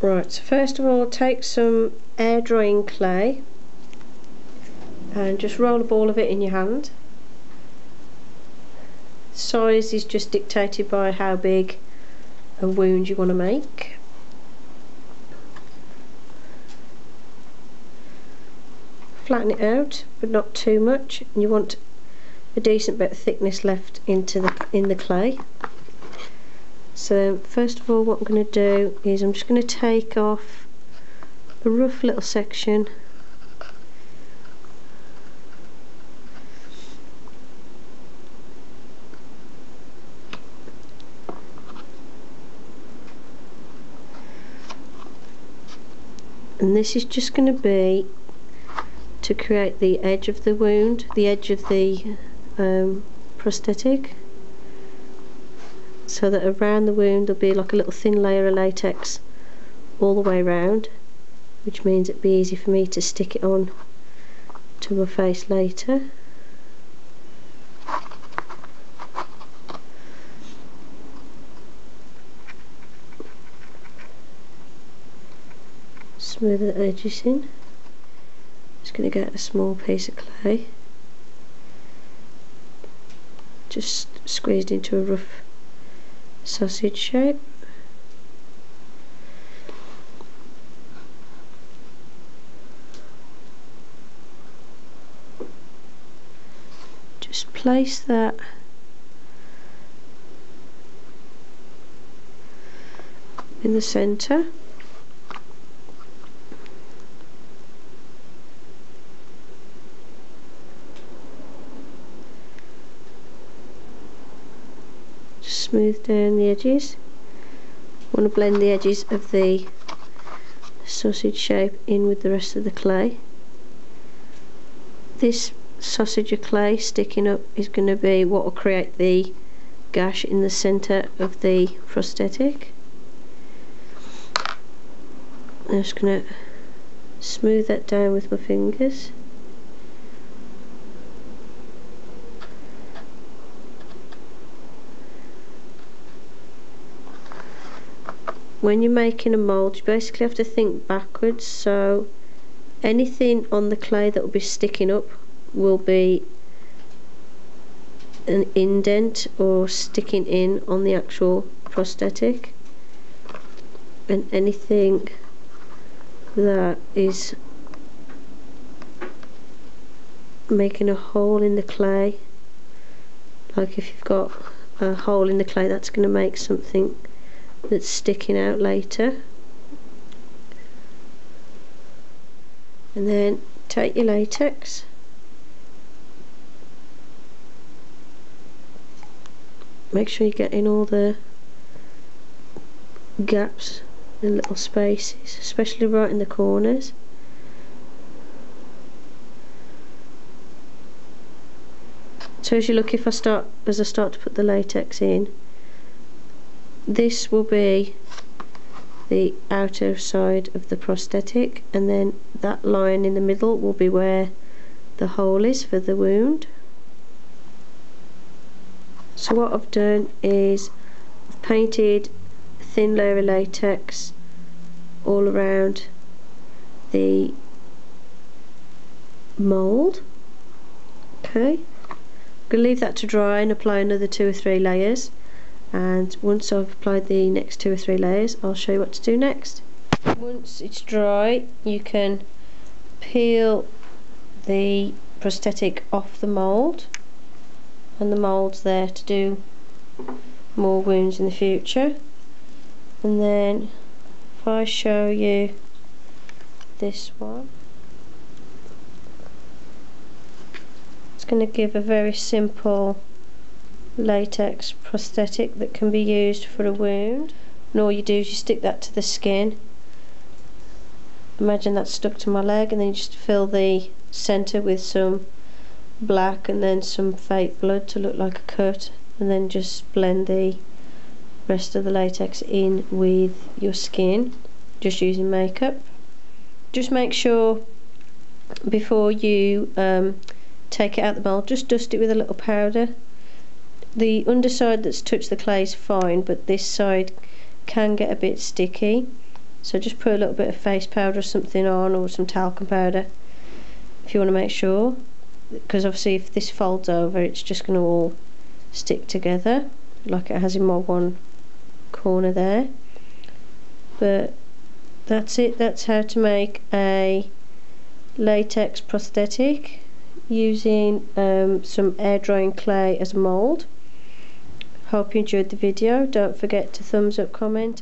Right, so first of all take some air drying clay and just roll a ball of it in your hand. Size is just dictated by how big a wound you want to make. Flatten it out, but not too much, and you want a decent bit of thickness left in the clay. So first of all, what I'm going to do is I'm just going to take off a rough little section and this is just going to be to create the edge of the wound, the edge of the prosthetic, so that around the wound there'll be like a little thin layer of latex all the way around, which means it'd be easy for me to stick it on to my face later. Smooth the edges in. Just going to get a small piece of clay, just squeezed into a rough sausage shape. Just place that in the centre. Smooth down the edges. Want to blend the edges of the sausage shape in with the rest of the clay. This sausage of clay sticking up is going to be what will create the gash in the centre of the prosthetic. I'm just going to smooth that down with my fingers. When you're making a mould, you basically have to think backwards, so anything on the clay that will be sticking up will be an indent or sticking in on the actual prosthetic, and anything that is making a hole in the clay, like if you've got a hole in the clay, that's going to make something that's sticking out later. And then take your latex, make sure you get in all the gaps and little spaces, especially right in the corners. So as you look, as I start to put the latex in, this will be the outer side of the prosthetic, and then that line in the middle will be where the hole is for the wound. So what I've done is I've painted a thin layer of latex all around the mould. Okay, I'm going to leave that to dry and apply another 2 or 3 layers. And once I've applied the next 2 or 3 layers, I'll show you what to do next. Once it's dry, you can peel the prosthetic off the mould, and the mould's there to do more wounds in the future. And then if I show you this one, it's going to give a very simple latex prosthetic that can be used for a wound. And all you do is you stick that to the skin. Imagine that's stuck to my leg, and then you just fill the centre with some black and then some fake blood to look like a cut, and then just blend the rest of the latex in with your skin, just using makeup. Just make sure before you take it out the mould, just dust it with a little powder. The underside that's touched the clay is fine, but this side can get a bit sticky, So just put a little bit of face powder or something on, or some talcum powder if you want to make sure, because obviously if this folds over it's just going to all stick together like it has in my one corner there. But that's it, that's how to make a latex prosthetic using some air drying clay as a mould. Hope you enjoyed the video. Don't forget to thumbs up, comment.